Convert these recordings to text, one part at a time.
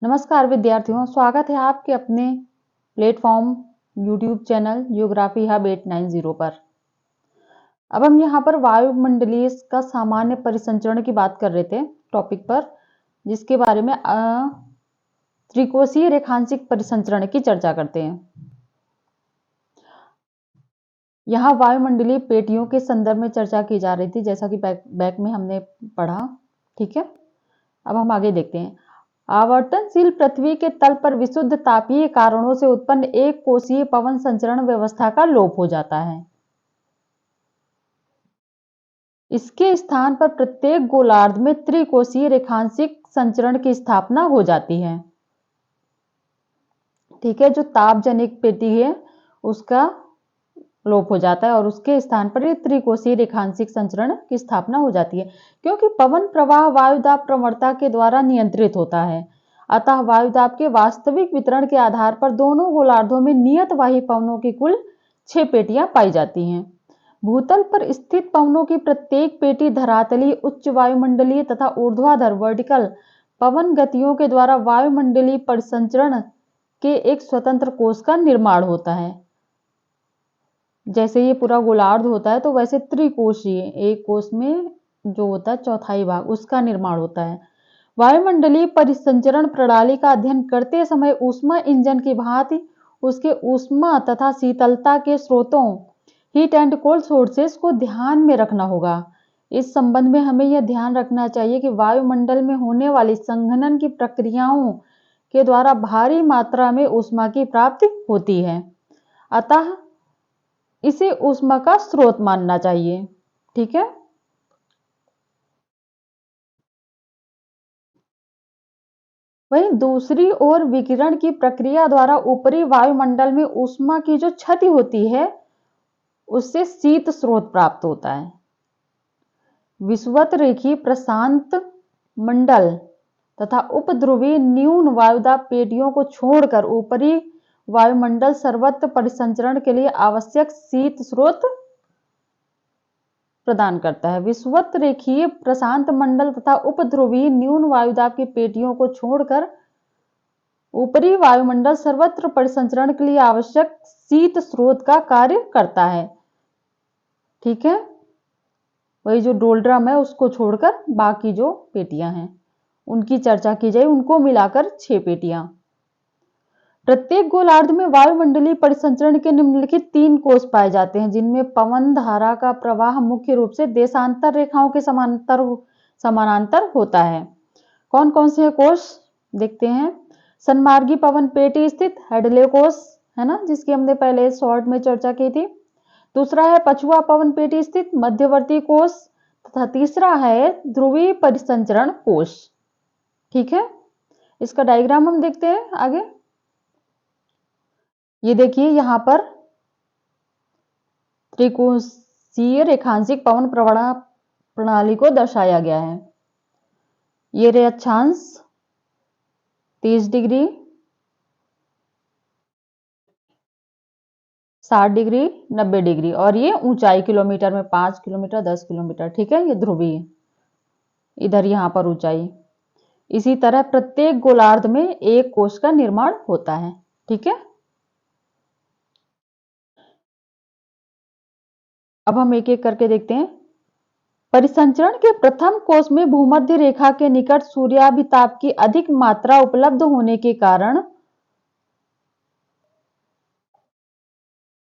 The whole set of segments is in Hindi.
नमस्कार विद्यार्थियों, स्वागत है आपके अपने platform YouTube channel geography hub 890 पर। अब हम यहाँ पर वायुमंडलीय का सामान्य परिसंचरण की बात कर रहे थे टॉपिक पर, जिसके बारे में त्रिकोशीय रेखांशिक परिसंचरण की चर्चा करते हैं। यहाँ वायुमंडलीय पेटियों के संदर्भ में चर्चा की जा रही थी, जैसा कि बैक में हमने पढ़ा। ठीक है, अब हम आगे देखते हैं। आवर्तनशील पृथ्वी के तल पर विशुद्ध तापीय कारणों से उत्पन्न एक कोशीय पवन संचरण व्यवस्था का लोप हो जाता है। इसके स्थान पर प्रत्येक गोलार्ध में त्रिकोशीय रेखांशिक संचरण की स्थापना हो जाती है। ठीक है, जो तापजनिक पेटी है उसका लोप हो जाता है और उसके स्थान पर त्रिकोशीय रेखांशिक संचरण की स्थापना हो जाती है, क्योंकि पवन प्रवाह वायुदाब प्रवणता के द्वारा नियंत्रित होता है। अतः वायुदाब के वास्तविक वितरण के आधार पर दोनों गोलार्धों में नियतवाही पवनों की कुल 6 पेटियां पाई जाती हैं। भूतल पर स्थित पवनों की प्रत्येक पेटी धरातलीय, उच्च वायुमंडलीय तथा ऊर्ध्वाधर वर्टिकल पवन गतियों के द्वारा वायुमंडलीय परिसंचरण के एक स्वतंत्र कोष का निर्माण होता है। जैसे ये पूरा गोलार्ध होता है तो वैसे त्रिकोशीय एक कोष में जो होता है चौथाई भाग, उसका निर्माण होता है। वायुमंडलीय परिसंचरण प्रणाली का अध्ययन करते समय ऊष्मा इंजन की भांति उसके ऊष्मा तथा शीतलता के स्रोतों हीट एंड कोल्ड सोर्सेस को ध्यान में रखना होगा। इस संबंध में हमें यह ध्यान रखना चाहिए कि वायुमंडल में होने वाली संघनन की प्रक्रियाओं के द्वारा भारी मात्रा में ऊष्मा की प्राप्ति होती है, अतः इसे ऊष्मा का स्रोत मानना चाहिए। ठीक है, वहीं दूसरी ओर विकिरण की प्रक्रिया द्वारा ऊपरी वायुमंडल में ऊष्मा की जो क्षति होती है उससे शीत स्रोत प्राप्त होता है। विषुवत रेखीय प्रशांत मंडल तथा उपध्रुवीय न्यून वायुदाब पेटियों को छोड़कर ऊपरी वायुमंडल सर्वत्र परिसंचरण के लिए आवश्यक शीत स्रोत प्रदान करता है। विषुवत रेखीय प्रशांत मंडल तथा उपध्रुवीय न्यून वायुदाब की पेटियों को छोड़कर ऊपरी वायुमंडल सर्वत्र परिसंचरण के लिए आवश्यक शीत स्रोत का कार्य करता है। ठीक है, वही जो डोलड्रम है उसको छोड़कर बाकी जो पेटियां हैं उनकी चर्चा की जाए, उनको मिलाकर 6 पेटियां। प्रत्येक गोलार्ध में वायुमंडलीय परिसंचरण के निम्नलिखित 3 कोष पाए जाते हैं, जिनमें पवन धारा का प्रवाह मुख्य रूप से देशांतर रेखाओं के समानांतर होता है। कौन कौन से कोष देखते हैं। सन्मार्गी पवन पेटी स्थित हेडले कोष है ना, जिसकी हमने पहले शॉर्ट में चर्चा की थी। दूसरा है पछुआ पवन पेटी स्थित मध्यवर्ती कोष तथा तीसरा है ध्रुवीय परिसंचरण कोष। ठीक है, इसका डायग्राम हम देखते हैं आगे। ये देखिए, यहाँ पर त्रिकोशीय रेखांशिक पवन प्रणाली को दर्शाया गया है। ये रे अक्षांश 30 डिग्री, 60 डिग्री, 90 डिग्री और ये ऊंचाई किलोमीटर में 5 किलोमीटर, 10 किलोमीटर। ठीक है, ये ध्रुवीय, इधर यहाँ पर ऊंचाई। इसी तरह प्रत्येक गोलार्ध में एक कोष का निर्माण होता है। ठीक है, अब हम एक एक करके देखते हैं। परिसंचरण के प्रथम कोष में भूमध्य रेखा के निकट सूर्याभिताप की अधिक मात्रा उपलब्ध होने के कारण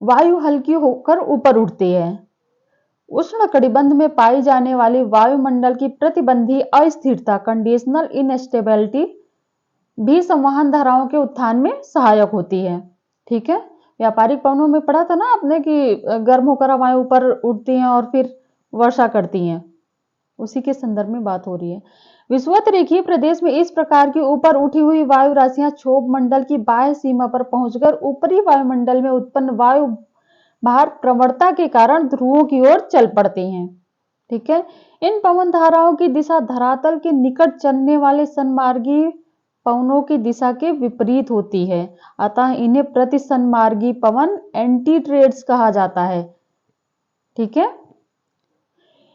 वायु हल्की होकर ऊपर उठती है। उष्णकटिबंध में पाई जाने वाली वायुमंडल की प्रतिबंधी अस्थिरता कंडीशनल इनस्टेबिलिटी भी संवहन धाराओं के उत्थान में सहायक होती है। ठीक है, व्यापारिक पवनों में पढ़ा था ना आपने कि गर्म होकर हवाएं ऊपर उठती हैं और फिर वर्षा करती हैं, उसी के संदर्भ में बात हो रही है। विषुवत रेखीय प्रदेश में इस प्रकार की ऊपर उठी हुई वायु राशियां क्षोभ मंडल की बाह्य सीमा पर पहुंचकर ऊपरी वायुमंडल में उत्पन्न वायु भार प्रवणता के कारण ध्रुवों की ओर चल पड़ती हैं। ठीक है, इन पवन धाराओं की दिशा धरातल के निकट चलने वाले सन्मार्गी पवनों की दिशा के विपरीत होती है, अतः इन्हें प्रति सन्मार्गी पवन एंटी ट्रेड्स कहा जाता है। ठीक है,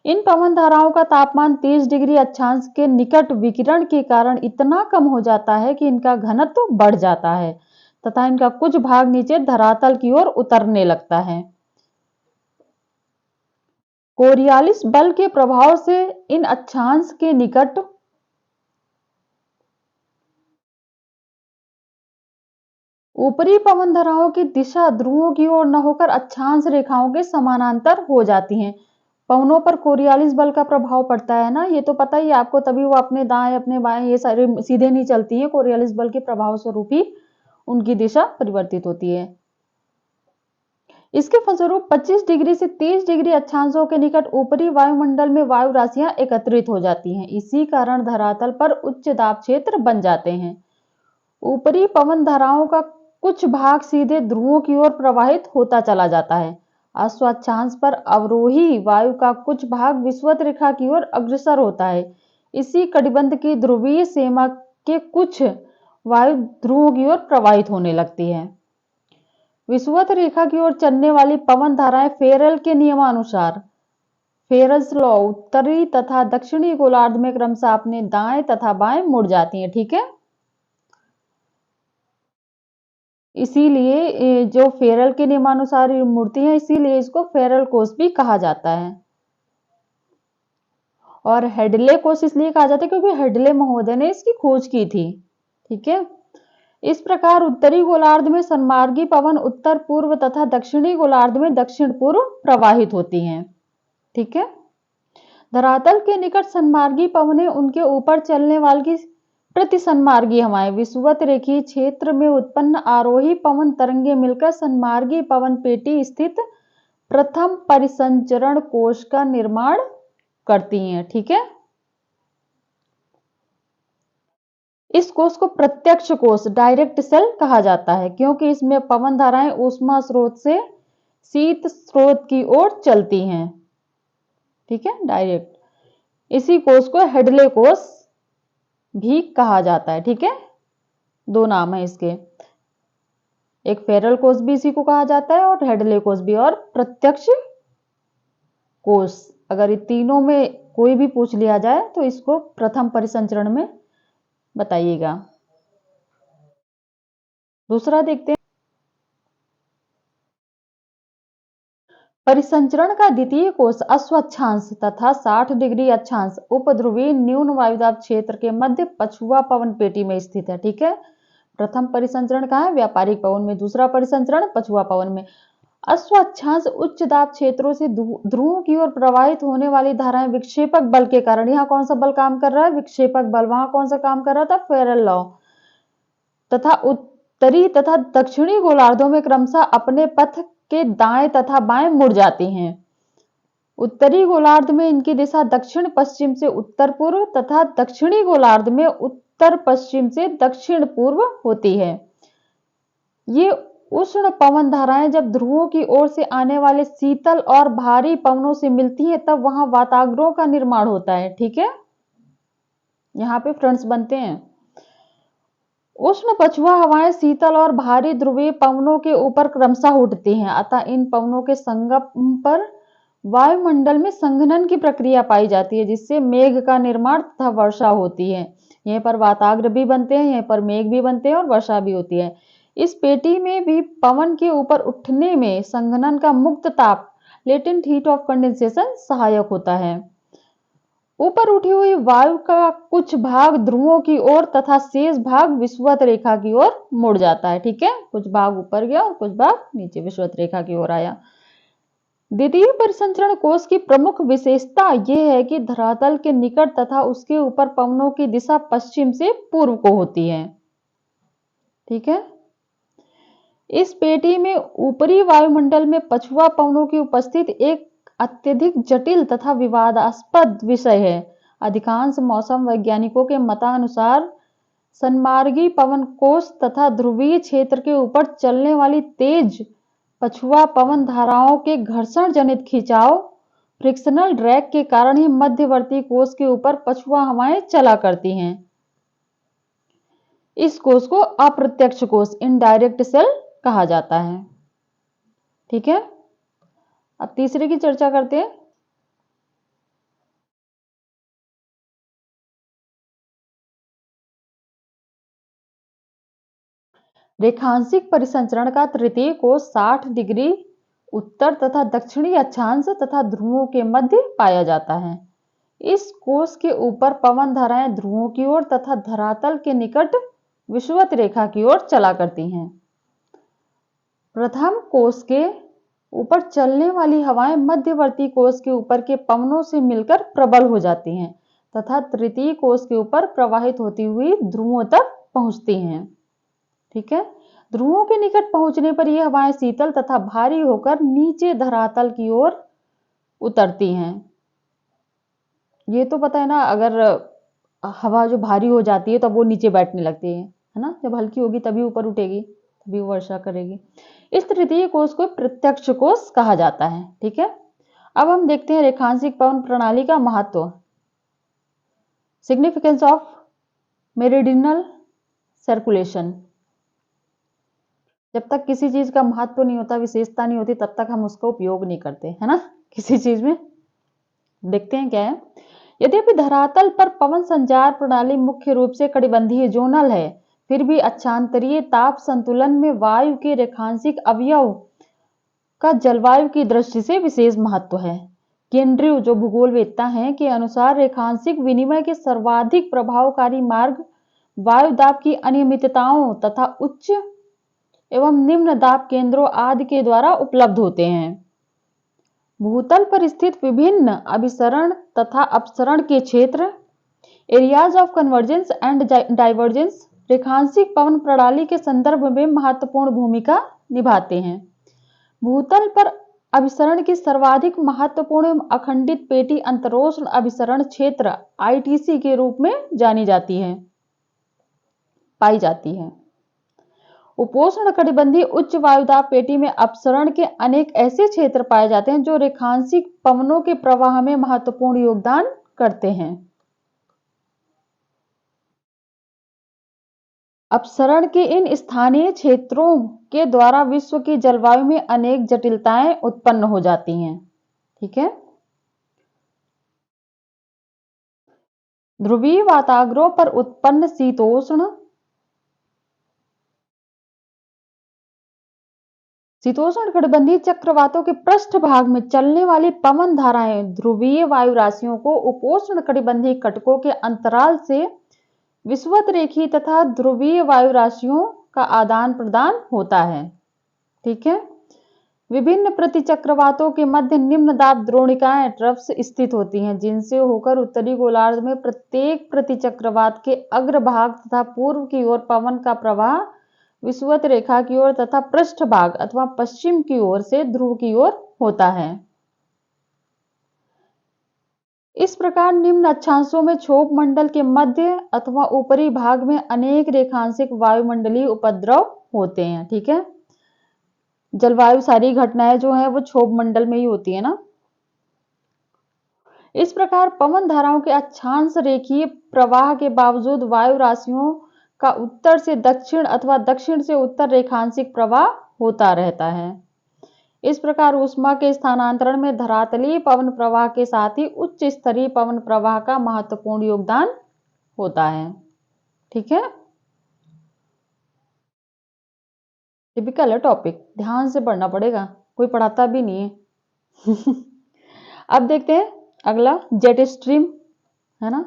इन पवन धाराओं का तापमान 30 डिग्री अक्षांश के निकट विकिरण के कारण इतना कम हो जाता है कि इनका घनत्व बढ़ जाता है तथा इनका कुछ भाग नीचे धरातल की ओर उतरने लगता है। कोरियालिस बल के प्रभाव से इन अक्षांश के निकट ऊपरी पवन धाराओं की दिशा ध्रुवों की ओर न होकर अक्षांश रेखाओं के समानांतर हो जाती हैं। पवनों पर कोरियालिस बल का प्रभाव पड़ता है ना, ये तो पता ही है आपको, तभी वो अपने दाएं अपने बाएं ये सारे सीधे नहीं चलती हैं। कोरियालिस बल के प्रभाव स्वरूप ही उनकी दिशा परिवर्तित होती है। इसके फलस्वरूप 25 डिग्री से 30 डिग्री अक्षांशों के निकट ऊपरी वायुमंडल में वायु राशियां एकत्रित हो जाती हैं। इसी कारण धरातल पर उच्च दाब क्षेत्र बन जाते हैं। ऊपरी पवन धाराओं का कुछ भाग सीधे ध्रुवों की ओर प्रवाहित होता चला जाता है। अश्वाक्षांश पर अवरोही वायु का कुछ भाग विषुवत रेखा की ओर अग्रसर होता है। इसी कटिबंध की ध्रुवीय सीमा के कुछ वायु ध्रुवों की ओर प्रवाहित होने लगती है। विषुवत रेखा की ओर चलने वाली पवन धाराएं फेरल के नियमानुसार फेरल्स लॉ उत्तरी तथा दक्षिणी गोलार्ध में क्रमशः अपने दाएं तथा बाएं मुड़ जाती हैं। ठीक है, इसीलिए जो फेरल के नियमानुसार मुड़ती है, इसीलिए इसको फेरल कोष भी कहा जाता है। और हेडले कोष इसलिए कहा जाता है क्योंकि हेडले महोदय ने इसकी खोज की थी। ठीक है, इस प्रकार उत्तरी गोलार्ध में सन्मार्गी पवन उत्तर पूर्व तथा दक्षिणी गोलार्ध में दक्षिण पूर्व प्रवाहित होती हैं। ठीक है, धरातल के निकट सन्मार्गी पवनें उनके ऊपर चलने वाली प्रति सन्मार्गी हवाएं विषुवत रेखीय क्षेत्र में उत्पन्न आरोही पवन तरंगे मिलकर सन्मार्गी पवन पेटी स्थित प्रथम परिसंचरण कोश का निर्माण करती हैं। ठीक है, इस कोश को प्रत्यक्ष कोश डायरेक्ट सेल कहा जाता है क्योंकि इसमें पवन धाराएं ऊष्मा स्रोत से शीत स्रोत की ओर चलती हैं। ठीक है, डायरेक्ट। इसी कोश को हेडले कोश भी कहा जाता है। ठीक है, दो नाम है इसके, एक फेरल कोष भी इसी को कहा जाता है और हेडले कोष भी, और प्रत्यक्ष कोष। अगर ये तीनों में कोई भी पूछ लिया जाए तो इसको प्रथम परिसंचरण में बताइएगा। दूसरा देखते हैं, परिसंचरण का द्वितीय कोष अश्वाक्षांश तथा 60 डिग्री अक्षांश उपध्रुवीय न्यून वायुदाब क्षेत्र के मध्य पछुआ पवन पेटी में स्थित है। ठीक है, प्रथम परिसंचरण कहाँ है? व्यापारिक पवन में। दूसरा परिसंचरण पछुआ पवन में। अश्वाक्षांश उच्च दाब क्षेत्रों से ध्रुवों की ओर प्रवाहित होने वाली धाराएं विक्षेपक बल के कारण, यहाँ कौन सा बल काम कर रहा है? विक्षेपक बल। वहां कौन सा काम कर रहा था? Feral law. तथा उत्तरी तथा दक्षिणी गोलार्धों में क्रमशः अपने पथ के दाएं तथा बाएं मुड़ जाती हैं। उत्तरी गोलार्ध में इनकी दिशा दक्षिण पश्चिम से उत्तर पूर्व तथा दक्षिणी गोलार्ध में उत्तर पश्चिम से दक्षिण पूर्व होती है। ये उष्ण पवन धाराएं जब ध्रुवों की ओर से आने वाले शीतल और भारी पवनों से मिलती हैं तब वहां वाताग्रों का निर्माण होता है। ठीक है, यहाँ पे फ्रंट्स बनते हैं। उष्ण पछुआ हवाएं शीतल और भारी ध्रुवीय पवनों के ऊपर क्रमशः उठती हैं, अतः इन पवनों के संगम पर वायुमंडल में संघनन की प्रक्रिया पाई जाती है जिससे मेघ का निर्माण तथा वर्षा होती है। यहीं पर वाताग्र भी बनते हैं, यहीं पर मेघ भी बनते हैं और वर्षा भी होती है। इस पेटी में भी पवन के ऊपर उठने में संघनन का मुक्त ताप लेटेंट हीट ऑफ कंडेंसेशन सहायक होता है। ऊपर उठी हुई वायु का कुछ भाग ध्रुवों की ओर तथा शेष भाग विषुवत रेखा की ओर मुड़ जाता है। ठीक है, कुछ भाग ऊपर गया और कुछ भाग नीचे विषुवत रेखा की ओर आया। द्वितीय परिसंचरण कोष की प्रमुख विशेषता यह है कि धरातल के निकट तथा उसके ऊपर पवनों की दिशा पश्चिम से पूर्व को होती है। ठीक है, इस पेटी में ऊपरी वायुमंडल में पछुआ पवनों की उपस्थिति एक अत्यधिक जटिल तथा विवादास्पद विषय है। अधिकांश मौसम वैज्ञानिकों के मतानुसार सन्मार्गी पवन कोष तथा ध्रुवीय क्षेत्र के ऊपर चलने वाली तेज पछुआ पवन धाराओं के घर्षण जनित खिंचाव फ्रिक्शनल ड्रैग के कारण ही मध्यवर्ती कोष के ऊपर पछुआ हवाएं चला करती हैं। इस कोष को अप्रत्यक्ष कोष इनडायरेक्ट सेल कहा जाता है। ठीक है, अब तीसरे की चर्चा करते हैं। रेखांशिक परिसंचरण का तृतीय कोष 60 डिग्री उत्तर तथा दक्षिणी अक्षांश तथा ध्रुवों के मध्य पाया जाता है। इस कोष के ऊपर पवन धाराएं ध्रुवों की ओर तथा धरातल के निकट विषुवत रेखा की ओर चला करती हैं। प्रथम कोष के ऊपर चलने वाली हवाएं मध्यवर्ती कोष के ऊपर के पवनों से मिलकर प्रबल हो जाती हैं तथा तृतीय कोष के ऊपर प्रवाहित होती हुई ध्रुवों तक पहुंचती हैं। ठीक है, ध्रुवों के निकट पहुंचने पर यह हवाएं शीतल तथा भारी होकर नीचे धरातल की ओर उतरती हैं। ये तो पता है ना, अगर हवा जो भारी हो जाती है तब वो नीचे बैठने लगती है ना। जब हल्की होगी तभी ऊपर उठेगी, तभी वर्षा करेगी। इस तृतीय कोष को प्रत्यक्ष कोष कहा जाता है। ठीक है, अब हम देखते हैं रेखांशिक पवन प्रणाली का महत्व। Significance of meridional circulation. जब तक किसी चीज का महत्व नहीं होता, विशेषता नहीं होती, तब तक हम उसका उपयोग नहीं करते, है ना, किसी चीज में। देखते हैं क्या है। यद्यपि धरातल पर पवन संचार प्रणाली मुख्य रूप से कटिबंधीय जोनल है, फिर भी अक्षांतरीय ताप संतुलन में वायु के रेखांशिक अवयव का जलवायु की दृष्टि से विशेष महत्व है। केंड्रयू जो भूगोलवेत्ता हैं के अनुसार रेखांशिक विनिमय के सर्वाधिक प्रभावकारी मार्ग वायु दाब की अनियमितताओं तथा उच्च एवं निम्न दाब केंद्रों आदि के द्वारा उपलब्ध होते हैं। भूतल पर स्थित विभिन्न अभिसरण तथा अपसरण के क्षेत्र areas of convergence and divergence रेखांशिक पवन प्रणाली के संदर्भ में महत्वपूर्ण भूमिका निभाते हैं। भूतल पर अभिसरण की सर्वाधिक महत्वपूर्ण अखंडित पेटी अंतरोष्ण अभिसरण क्षेत्र आईटीसी के रूप में पाई जाती है। उपोष्ण कटिबंधीय उच्च वायुदाब पेटी में अपसरण के अनेक ऐसे क्षेत्र पाए जाते हैं जो रेखांशिक पवनों के प्रवाह में महत्वपूर्ण योगदान करते हैं। अपसरण के इन स्थानीय क्षेत्रों के द्वारा विश्व की जलवायु में अनेक जटिलताएं उत्पन्न हो जाती हैं। ठीक है, ध्रुवीय वाताग्रों पर उत्पन्न शीतोष्ण कटिबंधीय चक्रवातों के पृष्ठभाग में चलने वाली पवन धाराएं ध्रुवीय वायु राशियों को उपोष्ण कटिबंधीय कटकों के अंतराल से विषुवत रेखीय तथा ध्रुवीय वायु राशियों का आदान प्रदान होता है। ठीक है, विभिन्न प्रतिचक्रवातों के मध्य निम्न दाब द्रोणिकाएं ट्रफ्स स्थित होती हैं, जिनसे होकर उत्तरी गोलार्ध में प्रत्येक प्रतिचक्रवात के अग्रभाग तथा पूर्व की ओर पवन का प्रवाह विषुवत रेखा की ओर तथा पृष्ठभाग अथवा पश्चिम की ओर से ध्रुव की ओर होता है। इस प्रकार निम्न अक्षांशों में क्षोभ मंडल के मध्य अथवा ऊपरी भाग में अनेक रेखांशिक वायुमंडलीय उपद्रव होते हैं। ठीक है, जलवायु सारी घटनाएं जो है वो क्षोभ मंडल में ही होती है ना। इस प्रकार पवन धाराओं के अक्षांश रेखीय प्रवाह के बावजूद वायु राशियों का उत्तर से दक्षिण अथवा दक्षिण से उत्तर रेखांशिक प्रवाह होता रहता है। इस प्रकार ऊष्मा के स्थानांतरण में धरातलीय पवन प्रवाह के साथ ही उच्च स्तरीय पवन प्रवाह का महत्वपूर्ण योगदान होता है। ठीक है, टिपिकल है टॉपिक, ध्यान से पढ़ना पड़ेगा, कोई पढ़ाता भी नहीं है। अब देखते हैं अगला, जेट स्ट्रीम, है ना,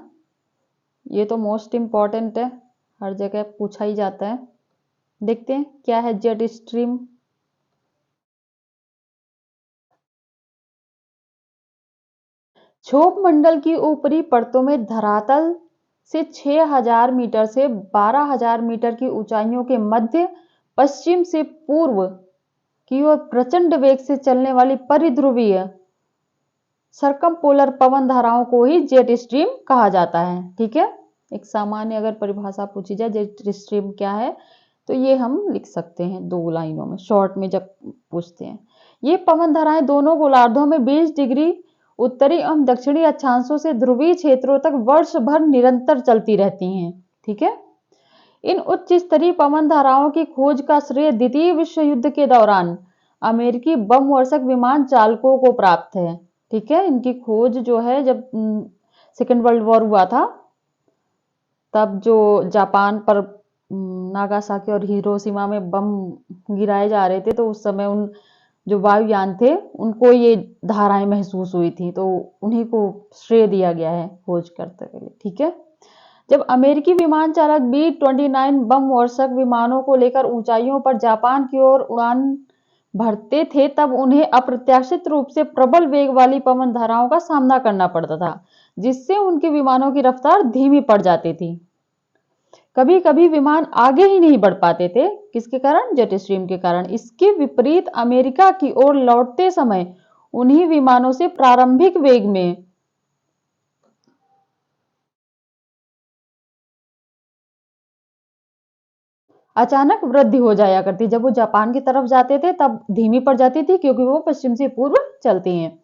ये तो मोस्ट इंपॉर्टेंट है, हर जगह पूछा ही जाता है। देखते हैं क्या है जेट स्ट्रीम। क्षोभ मंडल की ऊपरी परतों में धरातल से 6000 मीटर से 12000 मीटर की ऊंचाइयों के मध्य पश्चिम से पूर्व की ओर प्रचंड वेग से चलने वाली परिध्रुवीय सरकमपोलर पवन धाराओं को ही जेट स्ट्रीम कहा जाता है। ठीक है, एक सामान्य अगर परिभाषा पूछी जाए जेट स्ट्रीम क्या है तो ये हम लिख सकते हैं 2 लाइनों में, शॉर्ट में जब पूछते हैं। ये पवन धाराएं दोनों गोलार्धों में 20 डिग्री उत्तरी एवं दक्षिणी अक्षांशों से ध्रुवीय क्षेत्रों तक वर्ष भर निरंतर चलती रहती हैं। ठीक है, इन उच्च स्तरीय पवन धाराओं की खोज का श्रेय द्वितीय विश्व युद्ध के दौरान अमेरिकी बम वर्षक विमान चालकों को प्राप्त है। ठीक है, इनकी खोज जो है जब सेकेंड वर्ल्ड वॉर हुआ था तब जो जापान पर नागासाकी और हिरोशिमा में बम गिराए जा रहे थे, तो उस समय उन जो वायुयान थे उनको ये धाराएं महसूस हुई थी, तो उन्हीं को श्रेय दिया गया है खोज करते हुए। ठीक है। जब अमेरिकी विमान चालक B-29 बम वर्षक विमानों को लेकर ऊंचाइयों पर जापान की ओर उड़ान भरते थे, तब उन्हें अप्रत्याशित रूप से प्रबल वेग वाली पवन धाराओं का सामना करना पड़ता था, जिससे उनके विमानों की रफ्तार धीमी पड़ जाती थी। कभी कभी विमान आगे ही नहीं बढ़ पाते थे। किसके कारण? जेट स्ट्रीम के कारण। इसके विपरीत अमेरिका की ओर लौटते समय उन्हीं विमानों से प्रारंभिक वेग में अचानक वृद्धि हो जाया करती। जब वो जापान की तरफ जाते थे तब धीमी पड़ जाती थी, क्योंकि वो पश्चिम से पूर्व चलती हैं,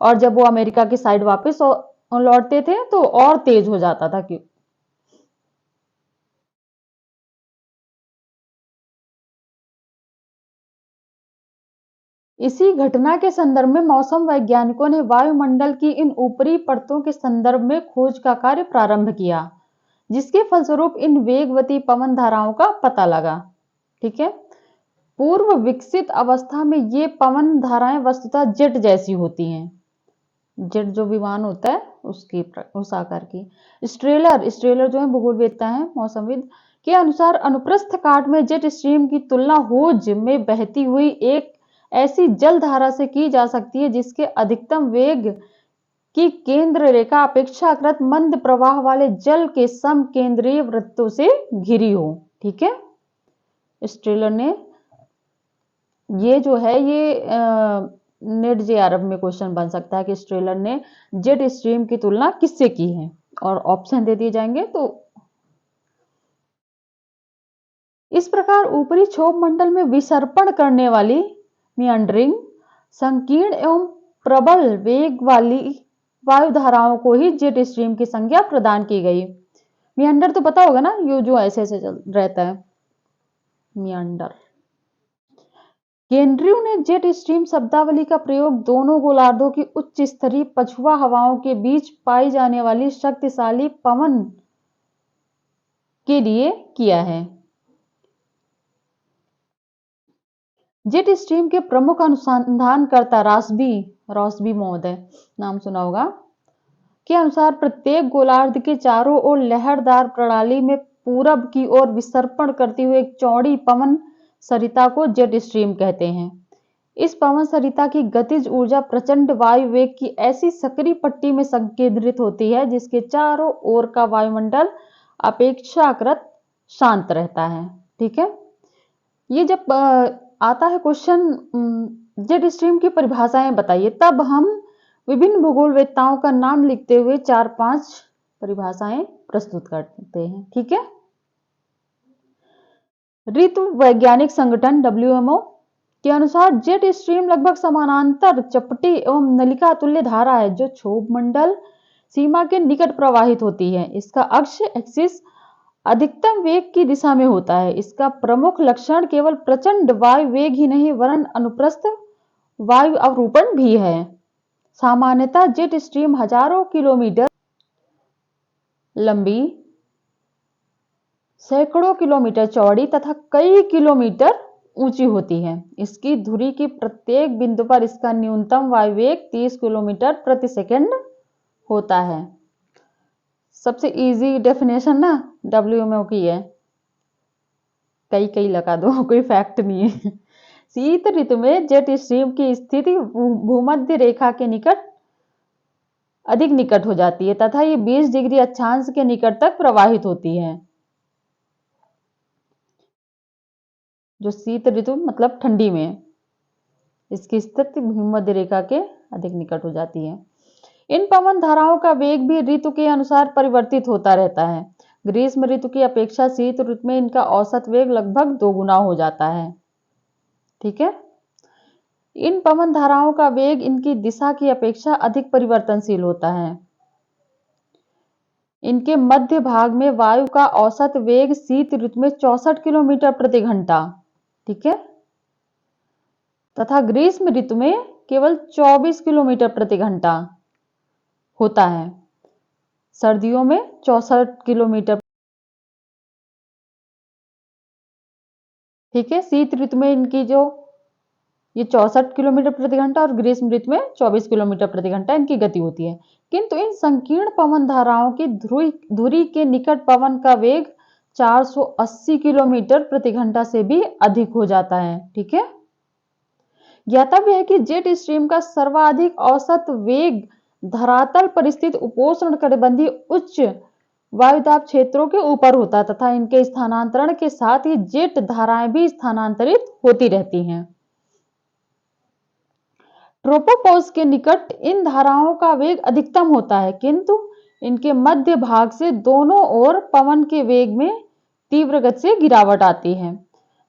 और जब वो अमेरिका की साइड वापस लौटते थे तो और तेज हो जाता था। क्यों? इसी घटना के संदर्भ में मौसम वैज्ञानिकों ने वायुमंडल की इन ऊपरी परतों के संदर्भ में खोज का कार्य प्रारंभ किया, जिसके फलस्वरूप इन वेगवती पवन धाराओं का पता लगा। ठीक है। पूर्व विकसित अवस्था में ये पवन धाराएं वस्तुतः जेट जैसी होती हैं। जेट जो विमान होता है उसकी उस आकार की। स्ट्रेलर स्ट्रेलर जो है भूगोलवेत्ता है, मौसमविद के अनुसार अनुप्रस्थ काट में जेट स्ट्रीम की तुलना होज में बहती हुई एक ऐसी जल धारा से की जा सकती है जिसके अधिकतम वेग की केंद्र रेखा अपेक्षाकृत मंद प्रवाह वाले जल के सम केंद्रीय वृत्तों से घिरी हो। ठीक है। स्ट्रेलर ने ये जो है ये नेट जेआरएफ में क्वेश्चन बन सकता है कि स्ट्रेलर ने जेट स्ट्रीम की तुलना किससे की है, और ऑप्शन दे दिए जाएंगे। तो इस प्रकार ऊपरी क्षोभ मंडल में विसर्पण करने वाली मियांडरिंग संकीर्ण एवं प्रबल वेग वाली वायु धाराओं को ही जेट स्ट्रीम की संज्ञा प्रदान की गई। मियांडर तो पता होगा ना, ये जो ऐसे ऐसे चल रहता है, मियांडर। केंड्रू ने जेट स्ट्रीम शब्दावली का प्रयोग दोनों गोलार्धों की उच्च स्तरीय पछुआ हवाओं के बीच पाई जाने वाली शक्तिशाली पवन के लिए किया है। जेट स्ट्रीम के प्रमुख अनुसंधानकर्ता रॉसबी महोदय, नाम सुना होगा, के अनुसार प्रत्येक गोलार्ध के चारों ओर लहरदार प्रणाली में पूरब की ओर विसर्पण करती हुई एक चौड़ी पवन सरिता को जेट स्ट्रीम कहते हैं। इस पवन सरिता की गतिज ऊर्जा प्रचंड वायु वेग की ऐसी सक्रिय पट्टी में संकेंद्रित होती है जिसके चारों ओर का वायुमंडल अपेक्षाकृत शांत रहता है। ठीक है। ये जब आता है क्वेश्चन जेट स्ट्रीम की परिभाषाएं बताइए, तब हम विभिन्न भूगोलवेत्ताओं का नाम लिखते हुए 4-5 परिभाषाएं प्रस्तुत करते हैं। ठीक है। ऋतु वैज्ञानिक संगठन WMO के अनुसार जेट स्ट्रीम लगभग समानांतर चपटी एवं नलिका तुल्य धारा है जो क्षोभ मंडल सीमा के निकट प्रवाहित होती है। इसका अक्ष एक्सिस अधिकतम वेग की दिशा में होता है। इसका प्रमुख लक्षण केवल प्रचंड वायु वेग ही नहीं वरन अनुप्रस्थ वायु अवरूपण भी है। सामान्यतः जेट स्ट्रीम हजारों किलोमीटर लंबी, सैकड़ों किलोमीटर चौड़ी तथा कई किलोमीटर ऊंची होती है। इसकी धुरी की प्रत्येक बिंदु पर इसका न्यूनतम वायु वेग 30 किलोमीटर प्रति सेकंड होता है। सबसे इजी डेफिनेशन ना WMO की है, कई कई लगा दो, कोई फैक्ट नहीं है। शीत ऋतु में जेट स्ट्रीम की स्थिति भूमध्य रेखा के निकट अधिक निकट हो जाती है तथा ये 20 डिग्री अक्षांश के निकट तक प्रवाहित होती है। जो शीत ऋतु मतलब ठंडी में, इसकी स्थिति भूमध्य रेखा के अधिक निकट हो जाती है। इन पवन धाराओं का वेग भी ऋतु के अनुसार परिवर्तित होता रहता है। ग्रीष्म ऋतु की अपेक्षा शीत ऋतु में इनका औसत वेग लगभग 2 गुना हो जाता है। ठीक है। इन पवन धाराओं का वेग इनकी दिशा की अपेक्षा अधिक परिवर्तनशील होता है। इनके मध्य भाग में वायु का औसत वेग शीत ऋतु में 64 किलोमीटर प्रति घंटा, ठीक है, तथा ग्रीष्म ऋतु में केवल 24 किलोमीटर प्रति घंटा होता है। सर्दियों में 64 किलोमीटर ठीक है। शीत ऋतु में इनकी जो ये 64 किलोमीटर प्रति घंटा और ग्रीष्म ऋतु में 24 किलोमीटर प्रति घंटा इनकी गति होती है। किंतु इन संकीर्ण पवन धाराओं की धुरी के निकट पवन का वेग 480 किलोमीटर प्रति घंटा से भी अधिक हो जाता है। ठीक है। ज्ञातव्य है कि जेट स्ट्रीम का सर्वाधिक औसत वेग धरातल पर स्थित उपोष्ण कटिबंधीय उच्च वायुदाब क्षेत्रों के ऊपर होता है तथा इनके स्थानांतरण के साथ ही जेट धाराएं भी स्थानांतरित होती रहती हैं। ट्रोपोपॉज के निकट इन धाराओं का वेग अधिकतम होता है, किंतु इनके मध्य भाग से दोनों ओर पवन के वेग में तीव्र गति से गिरावट आती है।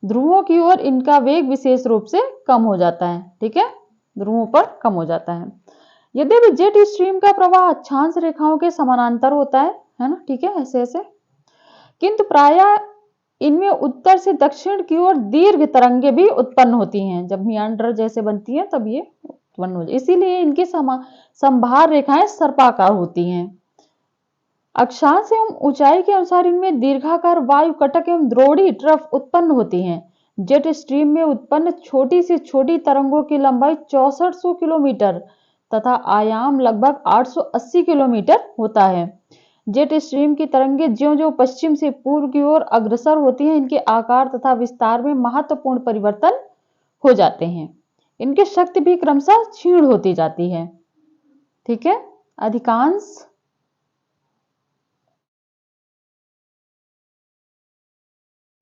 ध्रुवों की ओर इनका वेग विशेष रूप से कम हो जाता है। ठीक है, ध्रुवों पर कम हो जाता है। यद्यपि जेट स्ट्रीम का प्रवाह अक्षांश रेखाओं के समानांतर होता है ना, ठीक है, ऐसे ऐसे, किंतु प्रायः इनमें उत्तर से दक्षिण की ओर दीर्घ तरंगे भी उत्पन्न होती हैं। जब मियांडर जैसे बनती हैं तब ये उत्पन्न हो जाती, इसीलिए इनकी संभार रेखाएं सर्पाकार होती हैं। अक्षांश एवं ऊंचाई के अनुसार इनमें दीर्घाकार वायु कटक एवं द्रोणी ट्रफ उत्पन्न होती हैं। जेट स्ट्रीम में उत्पन्न छोटी से छोटी तरंगों की लंबाई 6400 किलोमीटर तथा आयाम लगभग 880 किलोमीटर होता है। जेट स्ट्रीम की तरंगें ज्यों-ज्यों पश्चिम से पूर्व की ओर अग्रसर होती हैं, इनके आकार तथा विस्तार में महत्वपूर्ण परिवर्तन हो जाते हैं। इनकी शक्ति भी क्रमशः क्षीण होती जाती है। ठीक है।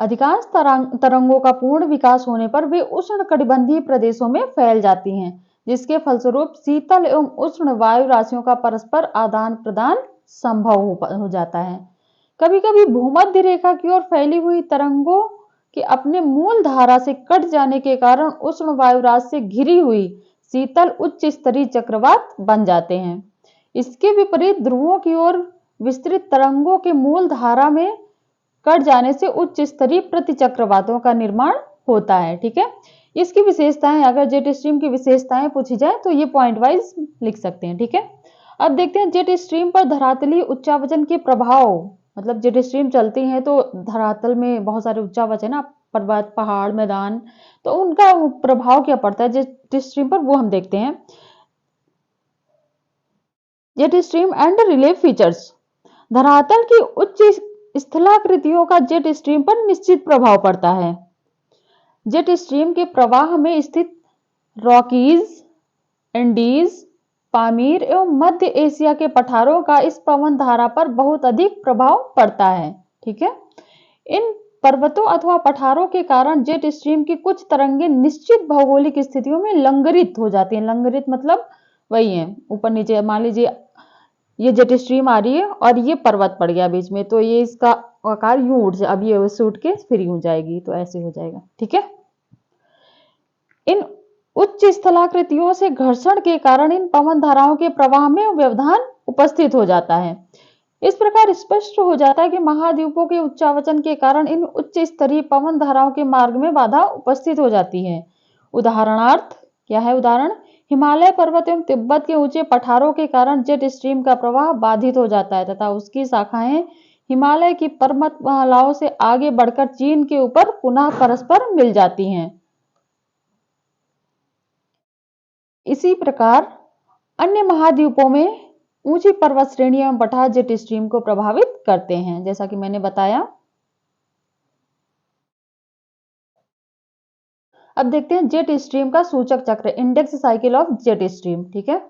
अधिकांश तरंगों का पूर्ण विकास होने पर वे उष्णकटिबंधीय प्रदेशों में फैल जाती हैं, जिसके फलस्वरूप शीतल एवं उष्ण वायु राशियों का परस्पर आदान प्रदान संभव हो जाता है। कभी कभी भूमध्य रेखा की ओर फैली हुई तरंगों के अपने मूल धारा से कट जाने के कारण उष्ण वायु राशि से घिरी हुई शीतल उच्च स्तरीय चक्रवात बन जाते हैं। इसके विपरीत ध्रुवों की ओर विस्तृत तरंगों के मूल धारा में कट जाने से उच्च स्तरीय प्रतिचक्रवातों का निर्माण होता है। ठीक है। इसकी विशेषताएं, अगर जेट स्ट्रीम की विशेषताएं पूछी जाए तो ये पॉइंट वाइज लिख सकते हैं। ठीक है। अब देखते हैं जेट स्ट्रीम पर धरातलीय उच्चावचन के प्रभाव। मतलब जेट स्ट्रीम चलती है तो धरातल में बहुत सारे उच्चावचन ना, पर्वत, पहाड़, मैदान, तो उनका प्रभाव क्या पड़ता है जेट स्ट्रीम पर, वो हम देखते हैं। Jet stream and relief features. धरातल की उच्च स्थलाकृतियों का जेट स्ट्रीम पर निश्चित प्रभाव पड़ता है। जेट स्ट्रीम के प्रवाह में स्थित रॉकीज, एंडीज, पामीर एवं मध्य एशिया के पठारों का इस पवन धारा पर बहुत अधिक प्रभाव पड़ता है। ठीक है। इन पर्वतों अथवा पठारों के कारण जेट स्ट्रीम की कुछ तरंगें निश्चित भौगोलिक स्थितियों में लंगरित हो जाती हैं। लंगरित मतलब वही है, ऊपर नीचे, मान लीजिए ये जेट स्ट्रीम आ रही है और ये पर्वत पड़ गया बीच में, तो ये इसका आकार यूं उठ जाए, अब ये उठ के फिर यूं जाएगी, तो ऐसे हो जाएगा। ठीक है। इन उच्च स्थलाकृतियों से घर्षण के कारण इन पवन धाराओं के प्रवाह में व्यवधान उपस्थित हो जाता है। इस प्रकार स्पष्ट हो जाता है कि महाद्वीपों के उच्चावचन के कारण इन उच्च स्तरीय पवन धाराओं के मार्ग में बाधा उपस्थित हो जाती है। उदाहरणार्थ क्या है उदाहरण, हिमालय पर्वत एवं तिब्बत के ऊंचे पठारों के कारण जेट स्ट्रीम का प्रवाह बाधित हो जाता है तथा उसकी शाखाएं हिमालय की पर्वतमालाओं से आगे बढ़कर चीन के ऊपर पुनः परस्पर मिल जाती हैं। इसी प्रकार अन्य महाद्वीपों में ऊंची पर्वत श्रेणियां एवं पठार जेट स्ट्रीम को प्रभावित करते हैं, जैसा कि मैंने बताया। अब देखते हैं जेट स्ट्रीम का सूचक चक्र, index cycle of jet stream. ठीक है।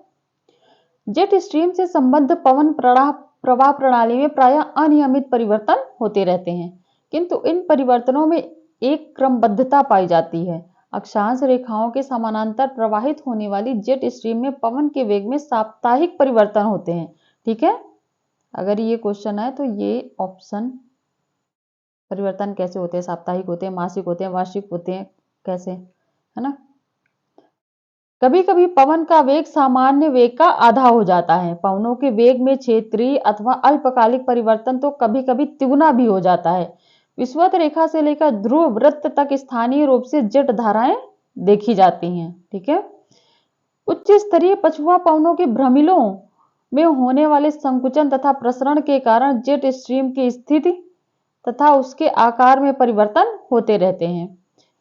जेट स्ट्रीम से संबद्ध पवन प्रवाह प्रणाली में प्रायः अनियमित परिवर्तन होते रहते हैं, किंतु इन परिवर्तनों में एक क्रमबद्धता पाई जाती है। अक्षांश रेखाओं के समानांतर प्रवाहित होने वाली जेट स्ट्रीम में पवन के वेग में साप्ताहिक परिवर्तन होते हैं। ठीक है। अगर ये क्वेश्चन है तो ये ऑप्शन, परिवर्तन कैसे होते हैं, साप्ताहिक होते हैं, मासिक होते हैं, वार्षिक होते हैं, कैसे, है ना। कभी कभी पवन का वेग सामान्य वेग का आधा हो जाता है। पवनों के वेग में क्षेत्रीय अथवा अल्पकालिक परिवर्तन तो कभी कभी तिगुना भी हो जाता है। विषुवत रेखा से लेकर ध्रुव वृत्त तक स्थानीय रूप से जेट धाराएं देखी जाती हैं। ठीक है। उच्च स्तरीय पछुआ पवनों के भ्रमिलों में होने वाले संकुचन तथा प्रसरण के कारण जेट स्ट्रीम की स्थिति तथा उसके आकार में परिवर्तन होते रहते हैं।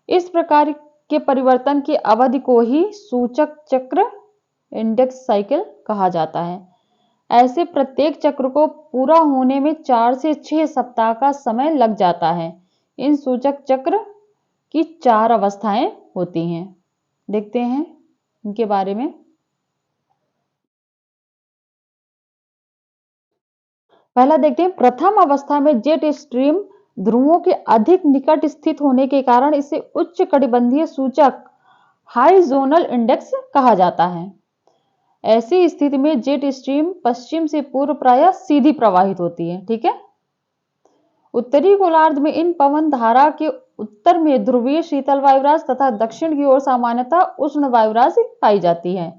इस प्रकार के परिवर्तन की अवधि को ही सूचक चक्र इंडेक्स साइकिल कहा जाता है। ऐसे प्रत्येक चक्र को पूरा होने में 4 से 6 सप्ताह का समय लग जाता है। इन सूचक चक्र की 4 अवस्थाएं होती हैं। देखते हैं इनके बारे में। पहला देखते हैं, प्रथम अवस्था में जेट स्ट्रीम ध्रुवों के अधिक निकट स्थित होने के कारण इसे उच्च कटिबंधीय सूचक हाई जोनल इंडेक्स कहा जाता है। ऐसी स्थिति में जेट स्ट्रीम पश्चिम से पूर्व प्रायः सीधी प्रवाहित होती है। ठीक है। उत्तरी गोलार्ध में इन पवन धारा के उत्तर में ध्रुवीय शीतल वायुराज तथा दक्षिण की ओर सामान्यतः उष्ण वायुराज पाई जाती है।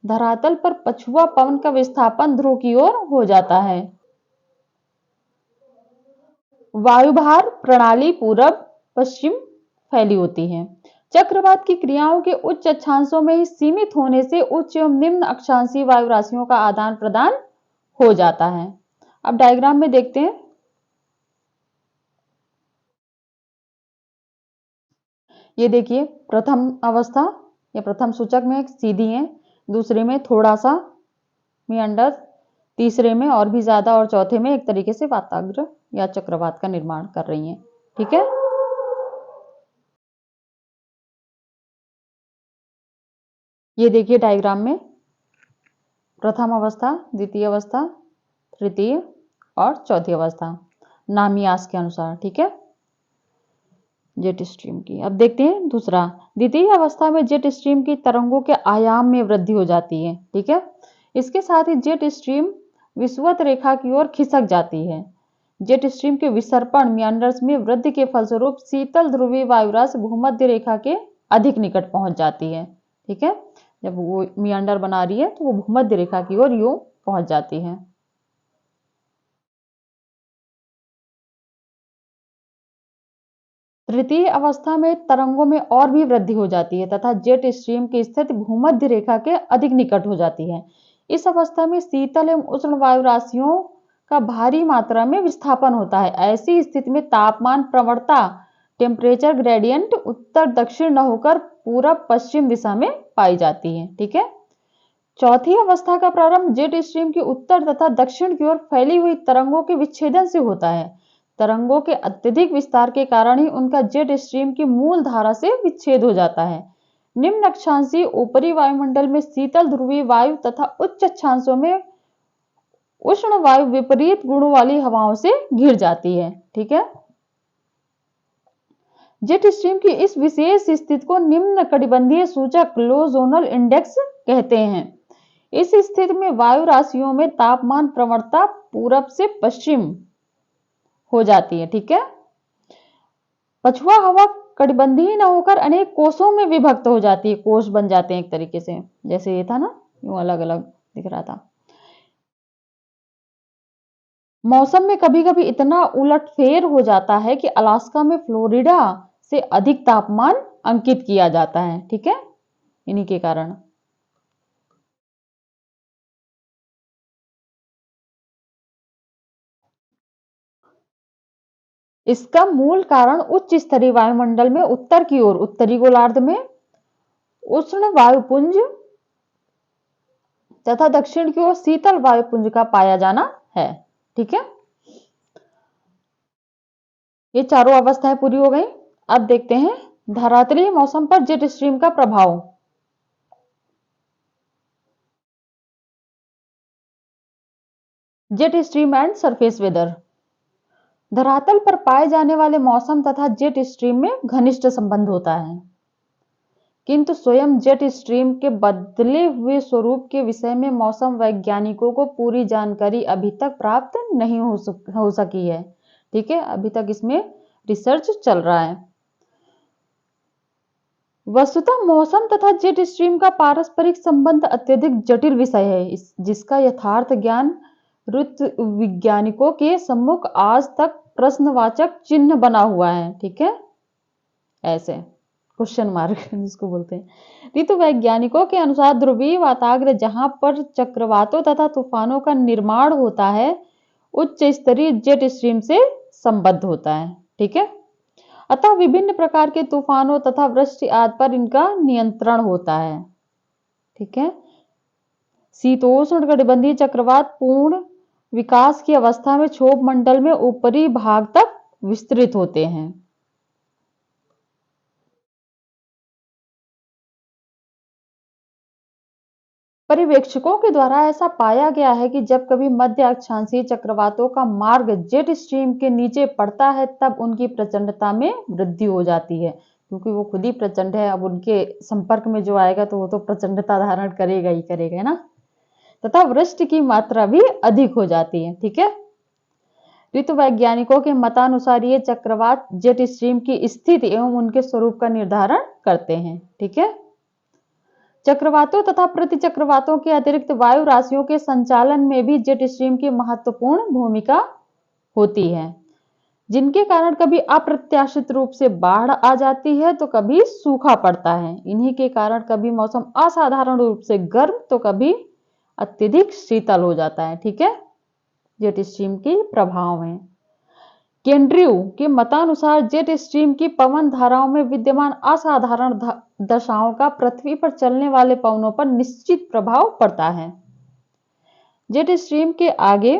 धरातल पर पछुआ पवन का विस्थापन ध्रुव की ओर हो जाता है। वायुभार प्रणाली पूरब पश्चिम फैली होती है। चक्रवात की क्रियाओं के उच्च अक्षांशों में ही सीमित होने से उच्च एवं निम्न अक्षांशीय वायु राशियों का आदान प्रदान हो जाता है। अब डायग्राम में देखते हैं। ये देखिए, प्रथम अवस्था या प्रथम सूचक में सीधी है, दूसरे में थोड़ा सा मियंडर, तीसरे में और भी ज्यादा और चौथे में एक तरीके से वाताग्र या चक्रवात का निर्माण कर रही हैं। ठीक है। ये देखिए डायग्राम में प्रथम अवस्था, द्वितीय अवस्था, तृतीय और चौथी अवस्था नामियास के अनुसार। ठीक है, जेट स्ट्रीम की। अब देखते हैं दूसरा, द्वितीय अवस्था में जेट स्ट्रीम की तरंगों के आयाम में वृद्धि हो जाती है। ठीक है। इसके साथ ही जेट स्ट्रीम विषुवत रेखा की ओर खिसक जाती है। जेट स्ट्रीम के विसर्पण मियांडर्स में वृद्धि के फलस्वरूप शीतल ध्रुवीय वायुराशि भूमध्य रेखा के अधिक निकट पहुंच जाती है। ठीक है। जब वो मियांडर बना रही है तो वो भूमध्य रेखा की ओर यूं पहुंच जाती है। तृतीय अवस्था में तरंगों में और भी वृद्धि हो जाती है तथा जेट स्ट्रीम की स्थिति भूमध्य रेखा के अधिक निकट हो जाती है। इस अवस्था में शीतल एवं उष्ण वायु राशियों का भारी मात्रा में विस्थापन होता है। ऐसी स्थिति में तापमान प्रवणता टेम्परेचर ग्रेडियंट उत्तर दक्षिण न होकर पूरब पश्चिम दिशा में पाई जाती है। ठीक है। चौथी अवस्था का प्रारंभ जेट स्ट्रीम की उत्तर तथा दक्षिण की ओर फैली हुई तरंगों के विच्छेदन से होता है। तरंगों के अत्यधिक विस्तार के कारण ही उनका जेट स्ट्रीम की मूल धारा से विच्छेद हो जाता है। निम्न अक्षांशीय ऊपरी वायुमंडल में शीतल ध्रुवीय वायु तथा उच्च अक्षांशों में उष्ण वायु विपरीत गुणों वाली हवाओं से घिर जाती है। ठीक है। जेट स्ट्रीम की इस विशेष स्थिति को निम्न कटिबंधीय सूचक लो जोनल इंडेक्स कहते हैं। इस स्थिति में वायु राशियों में तापमान प्रवणता पूरब से पश्चिम हो जाती है। ठीक है। पछुआ हवा कटिबंधीय न होकर अनेक कोषों में विभक्त हो जाती है। कोष बन जाते हैं एक तरीके से, जैसे ये था ना, यूं अलग अलग दिख रहा था। मौसम में कभी कभी इतना उलटफेर हो जाता है कि अलास्का में फ्लोरिडा से अधिक तापमान अंकित किया जाता है। ठीक है, इन्हीं के कारण। इसका मूल कारण उच्च स्तरीय वायुमंडल में उत्तर की ओर उत्तरी गोलार्ध में उष्ण वायुपुंज तथा दक्षिण की ओर शीतल वायुपुंज का पाया जाना है। ठीक है। ये चारों अवस्थाएं पूरी हो गई। अब देखते हैं धरातलीय मौसम पर जेट स्ट्रीम का प्रभाव। Jet stream and surface weather. धरातल पर पाए जाने वाले मौसम तथा जेट स्ट्रीम में घनिष्ठ संबंध होता है, किंतु स्वयं जेट स्ट्रीम के बदले हुए स्वरूप के विषय में मौसम वैज्ञानिकों को पूरी जानकारी अभी तक प्राप्त नहीं हो सकी है। ठीक है, अभी तक इसमें रिसर्च चल रहा है। वस्तुतः मौसम तथा जेट स्ट्रीम का पारस्परिक संबंध अत्यधिक जटिल विषय है, जिसका यथार्थ ज्ञान ऋतु वैज्ञानिकों के सम्मुख आज तक प्रश्नवाचक चिन्ह बना हुआ है। ठीक है, ऐसे क्वेश्चन मार्क जिसको बोलते हैं। ऋतु वैज्ञानिकों के अनुसार ध्रुवीय वाताग्र जहां पर चक्रवातों तथा तूफानों का निर्माण होता है, उच्च स्तरीय जेट स्ट्रीम से संबद्ध होता है। ठीक है। अतः विभिन्न प्रकार के तूफानों तथा वृष्टि आदि पर इनका नियंत्रण होता है। ठीक है। शीतोष्ण कटिबंधीय चक्रवात पूर्ण विकास की अवस्था में क्षोभ मंडल में ऊपरी भाग तक विस्तृत होते हैं। पर्यवेक्षकों के द्वारा ऐसा पाया गया है कि जब कभी मध्य अक्षांशीय चक्रवातों का मार्ग जेट स्ट्रीम के नीचे पड़ता है तब उनकी प्रचंडता में वृद्धि हो जाती है, क्योंकि वो खुद ही प्रचंड है। अब उनके संपर्क में जो आएगा तो वो तो प्रचंडता धारण करेगा ही करेगा, है ना। तथा वृष्टि की मात्रा भी अधिक हो जाती है। ठीक है। ऋतु वैज्ञानिकों के मतानुसार ये चक्रवात जेट स्ट्रीम की स्थिति एवं उनके स्वरूप का निर्धारण करते हैं। ठीक है। चक्रवातों तथा प्रतिचक्रवातों के अतिरिक्त वायु राशियों के संचालन में भी जेट स्ट्रीम की महत्वपूर्ण भूमिका होती है, जिनके कारण कभी अप्रत्याशित रूप से बाढ़ आ जाती है तो कभी सूखा पड़ता है। इन्हीं के कारण कभी मौसम असाधारण रूप से गर्म तो कभी अत्यधिक शीतल हो जाता है। ठीक है। जेट स्ट्रीम के प्रभाव हैं। केंड्रयू के मतानुसार जेट स्ट्रीम की पवन धाराओं में विद्यमान असाधारण दशाओं का पृथ्वी पर चलने वाले पवनों पर निश्चित प्रभाव पड़ता है। जेट स्ट्रीम के आगे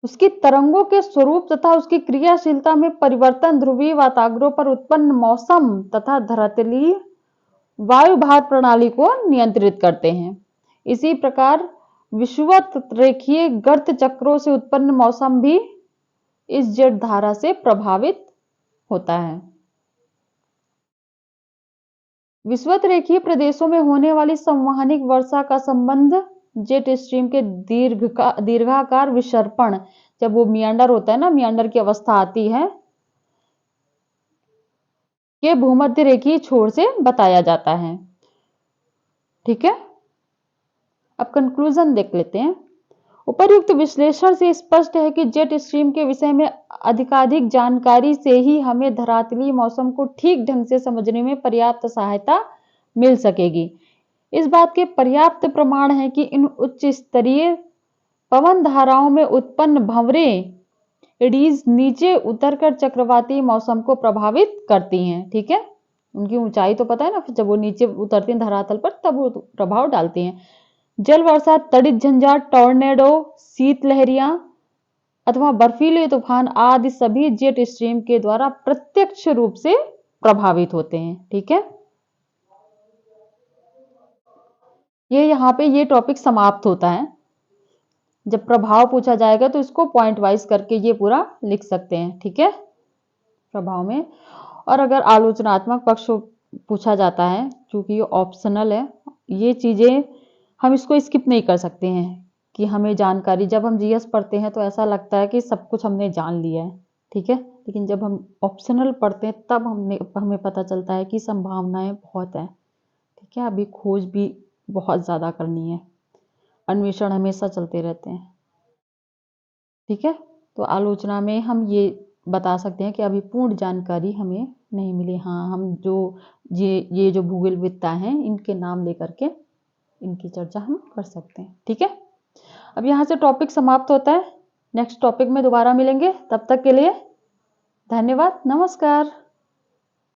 उसकी तरंगों के स्वरूप तथा उसकी क्रियाशीलता में परिवर्तन ध्रुवीय वाताग्रों पर उत्पन्न मौसम तथा धरातलीय वायुभार प्रणाली को नियंत्रित करते हैं। इसी प्रकार विषुवत रेखीय गर्त चक्रों से उत्पन्न मौसम भी इस जेट धारा से प्रभावित होता है। विषुवत रेखीय प्रदेशों में होने वाली संवहनिक वर्षा का संबंध जेट स्ट्रीम के दीर्घाकार विसर्पण, जब वो मियांडर होता है ना, मियांडर की अवस्था आती है, के भूमध्य रेखीय छोर से बताया जाता है। ठीक है। अब कंक्लूजन देख लेते हैं। उपर्युक्त विश्लेषण से स्पष्ट है कि जेट स्ट्रीम के विषय में अधिकाधिक जानकारी से ही हमें धरातलीय मौसम को ठीक ढंग से समझने में पर्याप्त सहायता मिल सकेगी। इस बात के पर्याप्त प्रमाण है कि इन उच्च स्तरीय पवन धाराओं में उत्पन्न भंवरें एडीज नीचे उतरकर चक्रवाती मौसम को प्रभावित करती हैं। ठीक है। उनकी ऊंचाई तो पता है ना, जब वो नीचे उतरती हैं धरातल पर तब वो प्रभाव डालती हैं। जल वर्षा, तड़ित झंझार, टॉर्नेडो, शीतलहरियां अथवा बर्फीले तूफान आदि सभी जेट स्ट्रीम के द्वारा प्रत्यक्ष रूप से प्रभावित होते हैं। ठीक है। ये यहाँ पे ये टॉपिक समाप्त होता है। जब प्रभाव पूछा जाएगा तो इसको पॉइंट वाइज करके ये पूरा लिख सकते हैं। ठीक है। प्रभाव में, और अगर आलोचनात्मक पक्ष पूछा जाता है, क्योंकि ये ऑप्शनल है, ये चीजें हम इसको स्किप नहीं कर सकते हैं कि हमें जानकारी, जब हम जीएस पढ़ते हैं तो ऐसा लगता है कि सब कुछ हमने जान लिया है। ठीक है। लेकिन जब हम ऑप्शनल पढ़ते हैं तब हमें पता चलता है कि संभावनाएं बहुत है। ठीक है। अभी खोज भी बहुत ज़्यादा करनी है, अन्वेषण हमेशा चलते रहते हैं। ठीक है। तो आलोचना में हम ये बता सकते हैं कि अभी पूर्ण जानकारी हमें नहीं मिली। हाँ, हम जो ये जो भूगोलविद्ता हैं इनके नाम लेकर के इनकी चर्चा हम कर सकते हैं। ठीक है। अब यहाँ से टॉपिक समाप्त होता है। नेक्स्ट टॉपिक में दोबारा मिलेंगे। तब तक के लिए धन्यवाद। नमस्कार।